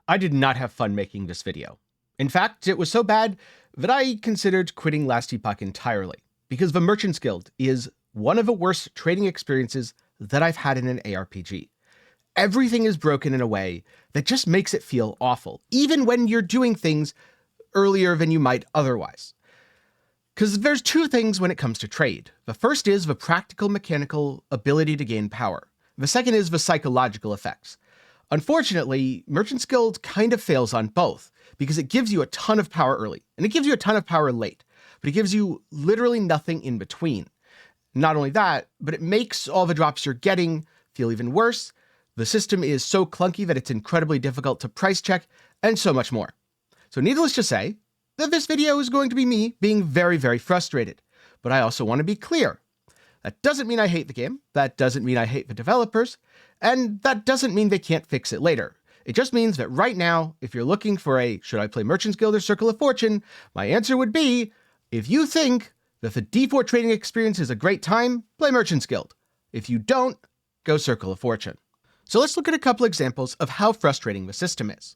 I did not have fun making this video. In fact, it was so bad that I considered quitting Last Epoch entirely, because the Merchant's Guild is one of the worst trading experiences that I've had in an ARPG. Everything is broken in a way that just makes it feel awful, even when you're doing things earlier than you might otherwise. Because there's two things when it comes to trade. The first is the practical mechanical ability to gain power. The second is the psychological effects. Unfortunately, Merchant's Guild kind of fails on both, because it gives you a ton of power early, and it gives you a ton of power late, but it gives you literally nothing in between. Not only that, but it makes all the drops you're getting feel even worse. The system is so clunky that it's incredibly difficult to price check, and so much more. So needless to say, that this video is going to be me being very, very frustrated. But I also want to be clear. That doesn't mean I hate the game, that doesn't mean I hate the developers, and that doesn't mean they can't fix it later. It just means that right now, if you're looking for a should I play Merchant's Guild or Circle of Fortune, my answer would be, if you think that the D4 trading experience is a great time, play Merchant's Guild. If you don't, go Circle of Fortune. So let's look at a couple examples of how frustrating the system is.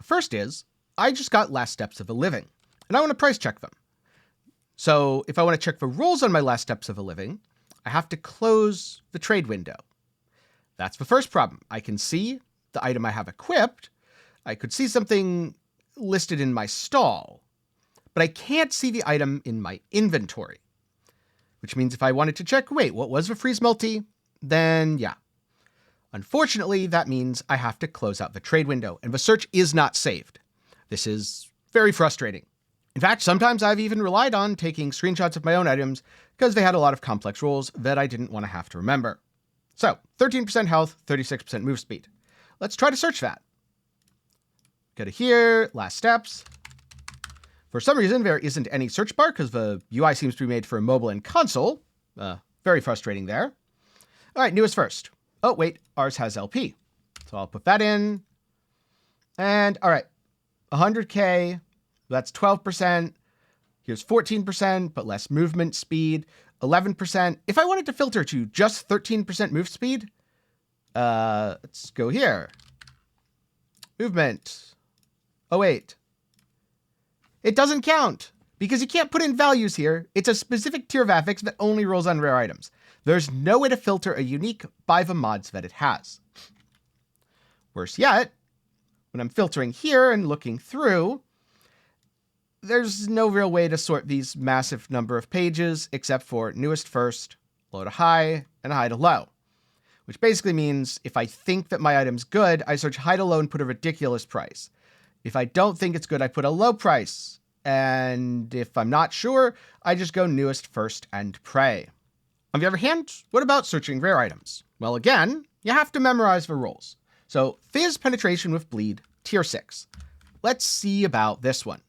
First is, I just got Last Steps of a Living, and I want to price check them. So if I want to check the rules on my Last Steps of a Living, I have to close the trade window. That's the first problem. I can see the item I have equipped. I could see something listed in my stall, but I can't see the item in my inventory. Which means if I wanted to check, wait, what was the freeze multi? Then yeah. Unfortunately, that means I have to close out the trade window, and the search is not saved. This is very frustrating. In fact, sometimes I've even relied on taking screenshots of my own items because they had a lot of complex rules that I didn't want to have to remember. So, 13% health, 36% move speed. Let's try to search that. Go to here, Last Steps. For some reason, there isn't any search bar because the UI seems to be made for mobile and console. Very frustrating there. All right, newest first. Oh, wait, ours has LP. So I'll put that in. And all right, 100K, that's 12%. Here's 14%, but less movement speed, 11%. If I wanted to filter to just 13% move speed, let's go here. Movement. Oh, wait. It doesn't count because you can't put in values here. It's a specific tier of affix that only rolls on rare items. There's no way to filter a unique by the mods that it has. Worse yet, when I'm filtering here and looking through, there's no real way to sort these massive number of pages except for newest first, low to high, and high to low. Which basically means if I think that my item's good, I search high to low and put a ridiculous price. If I don't think it's good, I put a low price. And if I'm not sure, I just go newest first and pray. On the other hand, what about searching rare items? Well, again, you have to memorize the rules. So Fizz penetration with bleed, tier 6. Let's see about this one.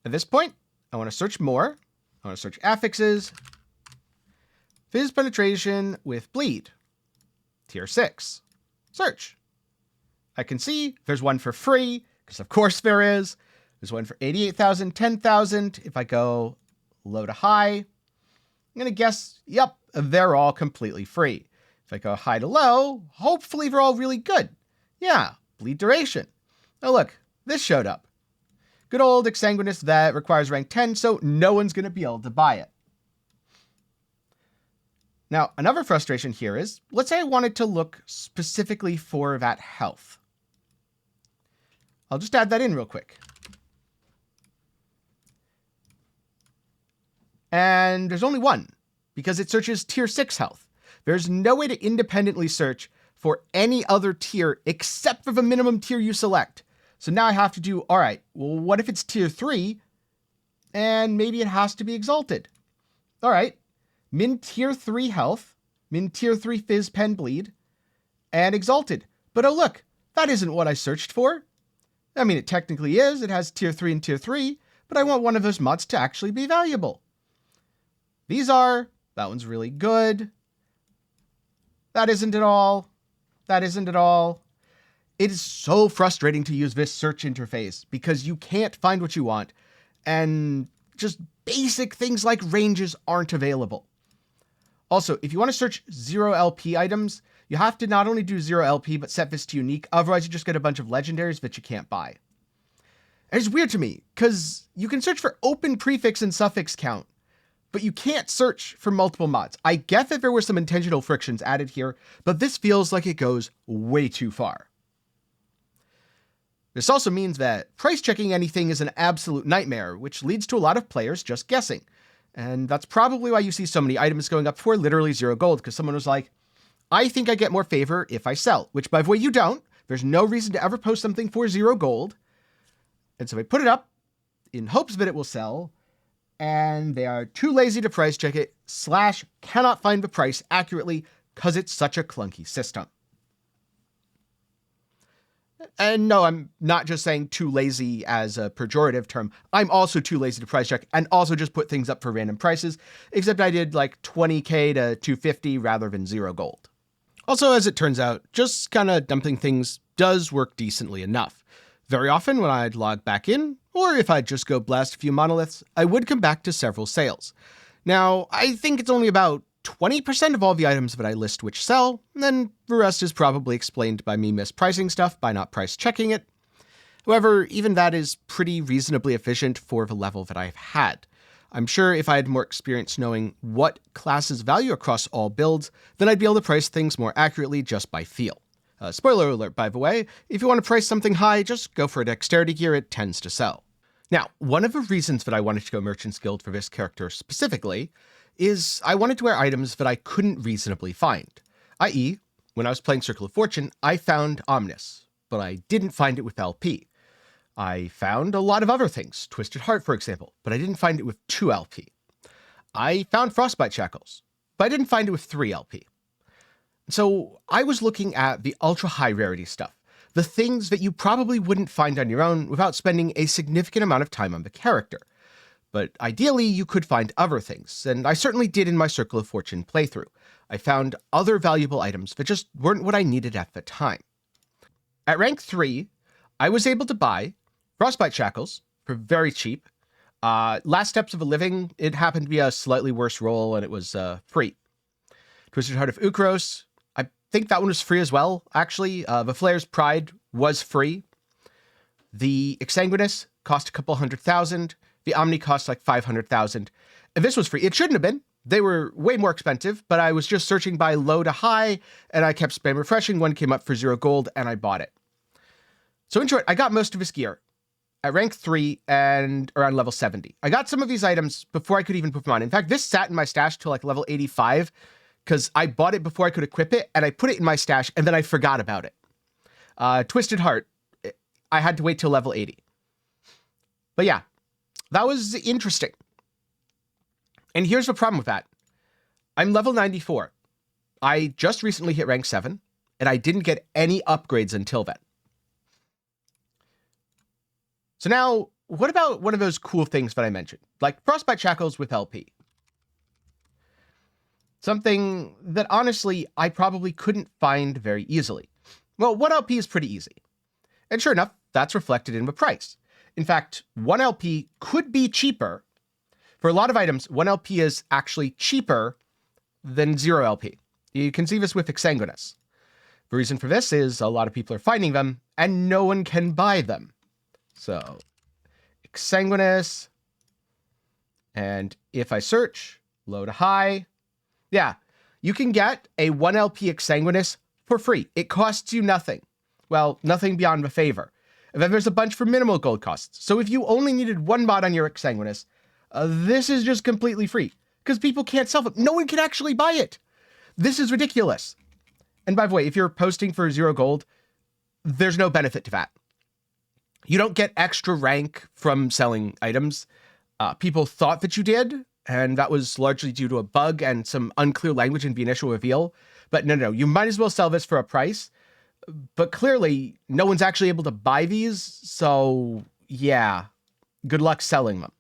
At this point, I want to search more. I want to search affixes. Fizz penetration with bleed, tier 6. Search. I can see there's one for free, because of course there is. There's one for 88,000, 10,000. If I go low to high, I'm going to guess, yep, they're all completely free. If I go high to low, hopefully they're all really good. Yeah, bleed duration. Oh, look, this showed up. Good old Exsanguinous that requires rank 10, so no one's going to be able to buy it. Now, another frustration here is, let's say I wanted to look specifically for that health. I'll just add that in real quick. And there's only one, because it searches tier 6 health. There's no way to independently search for any other tier except for the minimum tier you select. So now I have to do, all right, well, what if it's tier 3? And maybe it has to be exalted. All right, min tier 3 health, min tier 3 fizz pen bleed, and exalted. But oh look, that isn't what I searched for. I mean, it technically is. It has tier 3 and tier 3, but I want one of those mods to actually be valuable. These are, that one's really good. That isn't at all. That isn't at all. It is so frustrating to use this search interface because you can't find what you want, and just basic things like ranges aren't available. Also, if you want to search 0 LP items, you have to not only do 0 LP, but set this to unique, otherwise you just get a bunch of legendaries that you can't buy. And it's weird to me, because you can search for open prefix and suffix count, but you can't search for multiple mods. I get that there were some intentional frictions added here, but this feels like it goes way too far. This also means that price checking anything is an absolute nightmare, which leads to a lot of players just guessing. And that's probably why you see so many items going up for literally 0 gold, because someone was like, I think I get more favor if I sell, which by the way, you don't. There's no reason to ever post something for 0 gold. And so they put it up in hopes that it will sell, and they are too lazy to price check it, / cannot find the price accurately because it's such a clunky system. And no, I'm not just saying too lazy as a pejorative term. I'm also too lazy to price check and also just put things up for random prices, except I did like 20k to 250 rather than 0 gold. Also, as it turns out, just kind of dumping things does work decently enough. Very often when I'd log back in, or if I'd just go blast a few monoliths, I would come back to several sales. Now, I think it's only about 20% of all the items that I list which sell, and then the rest is probably explained by me mispricing stuff by not price checking it. However, even that is pretty reasonably efficient for the level that I've had. I'm sure if I had more experience knowing what classes value across all builds, then I'd be able to price things more accurately just by feel. Spoiler alert, by the way, if you want to price something high, just go for dexterity gear, it tends to sell. Now, one of the reasons that I wanted to go Merchant's Guild for this character specifically is I wanted to wear items that I couldn't reasonably find. I.e., when I was playing Circle of Fortune, I found Omnis, but I didn't find it with LP. I found a lot of other things, Twisted Heart, for example, but I didn't find it with 2 LP. I found Frostbite Shackles, but I didn't find it with 3 LP. So I was looking at the ultra high rarity stuff, the things that you probably wouldn't find on your own without spending a significant amount of time on the character. But ideally, you could find other things, and I certainly did in my Circle of Fortune playthrough. I found other valuable items that just weren't what I needed at the time. At rank 3, I was able to buy Frostbite Shackles for very cheap. Last Steps of a Living, it happened to be a slightly worse roll, and it was free. Twisted Heart of Ukros, I think that one was free as well, actually. The Flair's Pride was free. The Exsanguinous cost a couple 100,000. The Omni cost like 500,000. And this was free. It shouldn't have been. They were way more expensive, but I was just searching by low to high, and I kept spam refreshing. One came up for 0 gold, and I bought it. So in short, I got most of this gear at rank 3 and around level 70. I got some of these items before I could even put them on. In fact, this sat in my stash till like level 85, because I bought it before I could equip it, and I put it in my stash, and then I forgot about it. Twisted Heart, I had to wait till level 80. But yeah, that was interesting. And here's the problem with that. I'm level 94. I just recently hit rank 7, and I didn't get any upgrades until then. So now, what about one of those cool things that I mentioned, like Frostbite Shackles with LP? Something that honestly, I probably couldn't find very easily. Well, 1 LP is pretty easy. And sure enough, that's reflected in the price. In fact, 1 LP could be cheaper. For a lot of items, 1 LP is actually cheaper than 0 LP. You can see this with Exsanguinous. The reason for this is a lot of people are finding them, and no one can buy them. So, Exsanguinous, and if I search, low to high, yeah, you can get a 1 LP Exsanguinous for free. It costs you nothing. Well, nothing beyond the favor. And then there's a bunch for minimal gold costs. So if you only needed 1 mod on your Exsanguinous, this is just completely free, because people can't sell it. No one can actually buy it. This is ridiculous. And by the way, if you're posting for 0 gold, there's no benefit to that. You don't get extra rank from selling items. People thought that you did, and that was largely due to a bug and some unclear language in the initial reveal. But no, you might as well sell this for a price. But clearly, no one's actually able to buy these, so yeah, good luck selling them.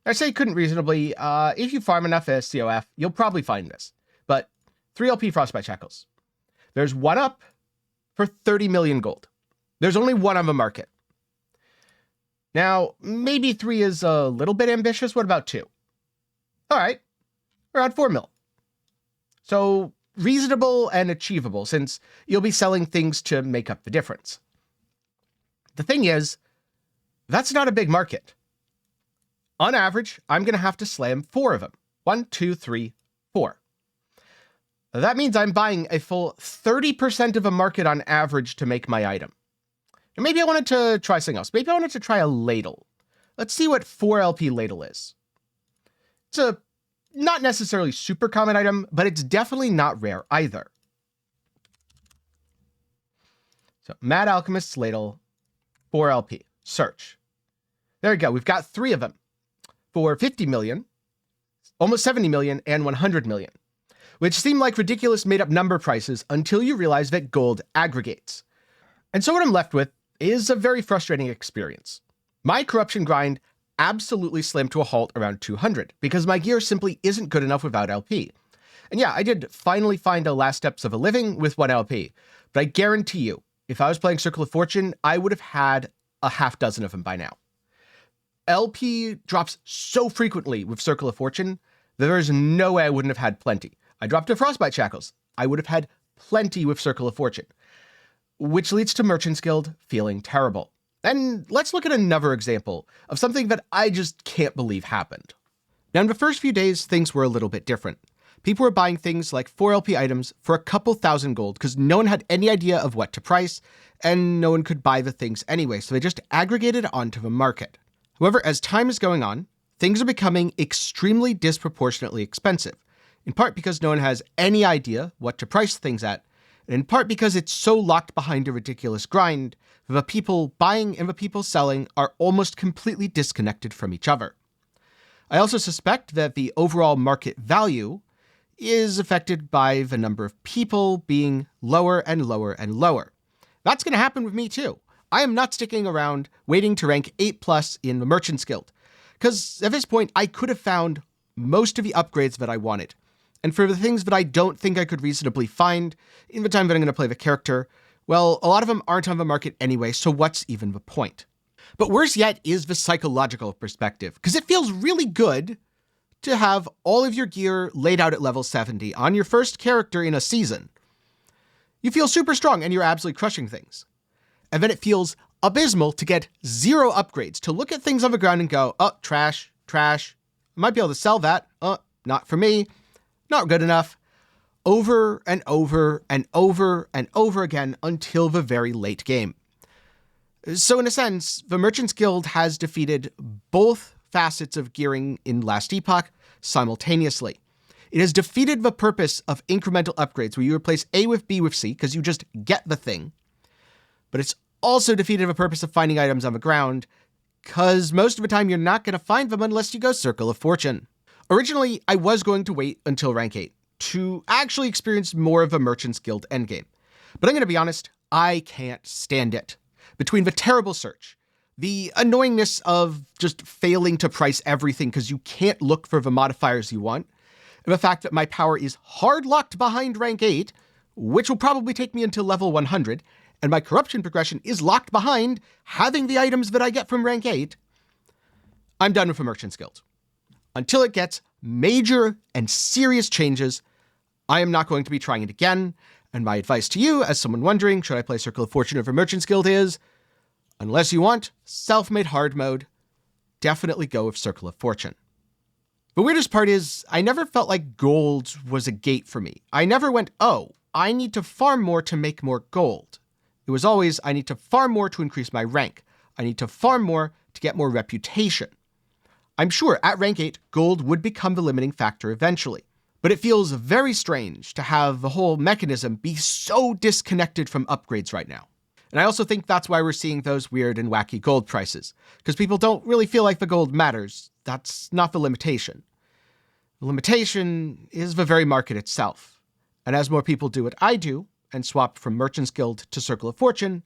I say couldn't reasonably. If you farm enough as COF, you'll probably find this. But 3 LP Frostbite Shackles. There's 1 up for 30 million gold. There's only 1 on the market. Now, maybe 3 is a little bit ambitious. What about 2? All right, around 4 mil. So reasonable and achievable since you'll be selling things to make up the difference. The thing is, that's not a big market. On average, I'm going to have to slam 4 of them. 1, 2, 3, 4. That means I'm buying a full 30% of a market on average to make my item. And maybe I wanted to try something else. Maybe I wanted to try a ladle. Let's see what 4LP ladle is. It's a not necessarily super common item, but it's definitely not rare either. So Mad Alchemist's ladle, 4LP, search. There we go. We've got 3 of them for 50 million, almost 70 million, and 100 million, which seem like ridiculous made-up number prices until you realize that gold aggregates. And so what I'm left with is a very frustrating experience. My corruption grind absolutely slammed to a halt around 200 because my gear simply isn't good enough without LP. And yeah, I did finally find a Last Steps of a Living with 1 LP, but I guarantee you, if I was playing Circle of Fortune, I would have had a half dozen of them by now. LP drops so frequently with Circle of Fortune that there's no way I wouldn't have had plenty. I dropped to Frostbite Shackles. I would have had plenty with Circle of Fortune, which leads to Merchant's Guild feeling terrible. And let's look at another example of something that I just can't believe happened. Now, in the first few days, things were a little bit different. People were buying things like 4LP items for a couple thousand gold because no one had any idea of what to price, and no one could buy the things anyway, so they just aggregated onto the market. However, as time is going on, things are becoming extremely disproportionately expensive, in part because no one has any idea what to price things at, and in part because it's so locked behind a ridiculous grind that the people buying and the people selling are almost completely disconnected from each other. I also suspect that the overall market value is affected by the number of people being lower and lower and lower. That's going to happen with me too. I am not sticking around waiting to rank 8+ in the Merchant's Guild, because at this point I could have found most of the upgrades that I wanted. And for the things that I don't think I could reasonably find in the time that I'm going to play the character, well, a lot of them aren't on the market anyway, so what's even the point? But worse yet is the psychological perspective, because it feels really good to have all of your gear laid out at level 70 on your first character in a season. You feel super strong and you're absolutely crushing things. And then it feels abysmal to get 0 upgrades, to look at things on the ground and go, oh, trash, trash. I might be able to sell that. Not for me. Not good enough. Over and over and over and over again until the very late game. So in a sense, the Merchant's Guild has defeated both facets of gearing in Last Epoch simultaneously. It has defeated the purpose of incremental upgrades where you replace A with B with C because you just get the thing. But it's also defeated the purpose of finding items on the ground because most of the time you're not going to find them unless you go Circle of Fortune. Originally, I was going to wait until rank 8 to actually experience more of a Merchant's Guild endgame. But I'm going to be honest, I can't stand it. Between the terrible search, the annoyingness of just failing to price everything because you can't look for the modifiers you want, and the fact that my power is hard locked behind rank 8, which will probably take me until level 100, and my corruption progression is locked behind having the items that I get from rank 8, I'm done with the Merchant's Guild. Until it gets major and serious changes, I am not going to be trying it again. And my advice to you, as someone wondering, should I play Circle of Fortune over Merchant's Guild is, unless you want self-made hard mode, definitely go with Circle of Fortune. The weirdest part is, I never felt like gold was a gate for me. I never went, oh, I need to farm more to make more gold. It was always, I need to farm more to increase my rank. I need to farm more to get more reputation. I'm sure at rank 8, gold would become the limiting factor eventually. But it feels very strange to have the whole mechanism be so disconnected from upgrades right now. And I also think that's why we're seeing those weird and wacky gold prices, because people don't really feel like the gold matters. That's not the limitation. The limitation is the very market itself. And as more people do what I do, and swap from Merchant's Guild to Circle of Fortune,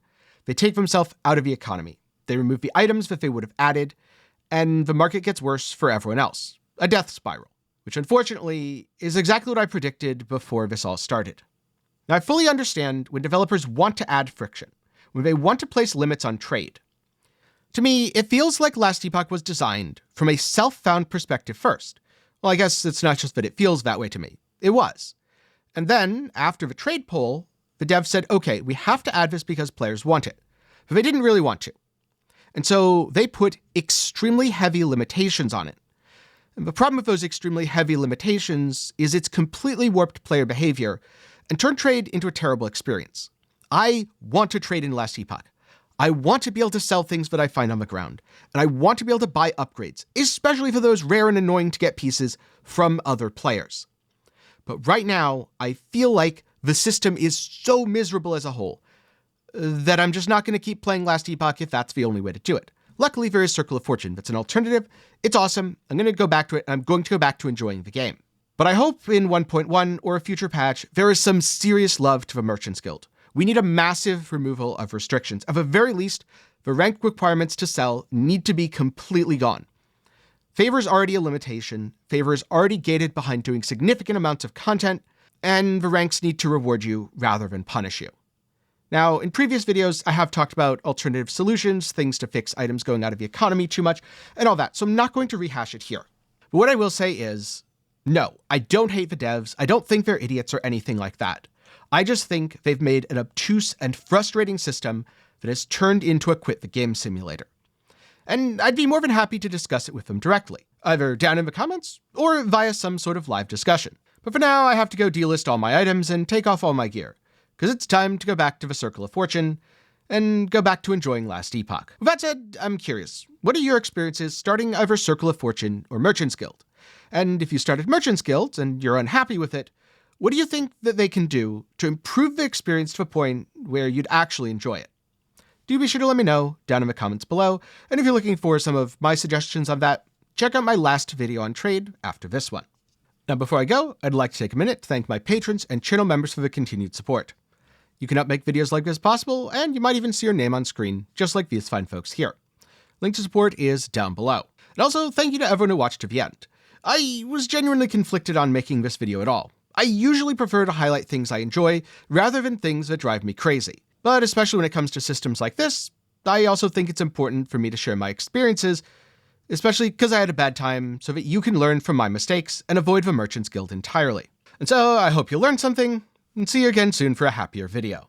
they take themselves out of the economy. They remove the items that they would have added, and the market gets worse for everyone else. A death spiral, which unfortunately is exactly what I predicted before this all started. Now, I fully understand when developers want to add friction, when they want to place limits on trade. To me, it feels like Last Epoch was designed from a self-found perspective first. Well, I guess it's not just that it feels that way to me. It was. And then, after the trade poll, the devs said, okay, we have to add this because players want it. But they didn't really want to. And so they put extremely heavy limitations on it. And the problem with those extremely heavy limitations is it's completely warped player behavior and turned trade into a terrible experience. I want to trade in Last Epoch. I want to be able to sell things that I find on the ground. And I want to be able to buy upgrades, especially for those rare and annoying to get pieces from other players. But right now, I feel like the system is so miserable as a whole that I'm just not going to keep playing Last Epoch if that's the only way to do it. Luckily, there is Circle of Fortune. That's an alternative. It's awesome. I'm going to go back to it, and I'm going to go back to enjoying the game. But I hope in 1.1 or a future patch, there is some serious love to the Merchants Guild. We need a massive removal of restrictions. At the very least, the rank requirements to sell need to be completely gone. Favor is already a limitation. Favor is already gated behind doing significant amounts of content, and the ranks need to reward you rather than punish you. Now, in previous videos, I have talked about alternative solutions, things to fix items going out of the economy too much, and all that, so I'm not going to rehash it here. But what I will say is, no, I don't hate the devs. I don't think they're idiots or anything like that. I just think they've made an obtuse and frustrating system that has turned into a quit the game simulator. And I'd be more than happy to discuss it with them directly, either down in the comments or via some sort of live discussion. But for now, I have to go delist all my items and take off all my gear, because it's time to go back to the Circle of Fortune and go back to enjoying Last Epoch. With that said, I'm curious, what are your experiences starting either Circle of Fortune or Merchants Guild? And if you started Merchants Guild and you're unhappy with it, what do you think that they can do to improve the experience to a point where you'd actually enjoy it? Do be sure to let me know down in the comments below, and if you're looking for some of my suggestions on that, check out my last video on trade after this one. Now before I go, I'd like to take a minute to thank my patrons and channel members for the continued support. You can help make videos like this possible, and you might even see your name on screen, just like these fine folks here. Link to support is down below. And also, thank you to everyone who watched to the end. I was genuinely conflicted on making this video at all. I usually prefer to highlight things I enjoy, rather than things that drive me crazy. But especially when it comes to systems like this, I also think it's important for me to share my experiences, especially because I had a bad time, so that you can learn from my mistakes and avoid the Merchants Guild entirely. And so I hope you learned something, and see you again soon for a happier video.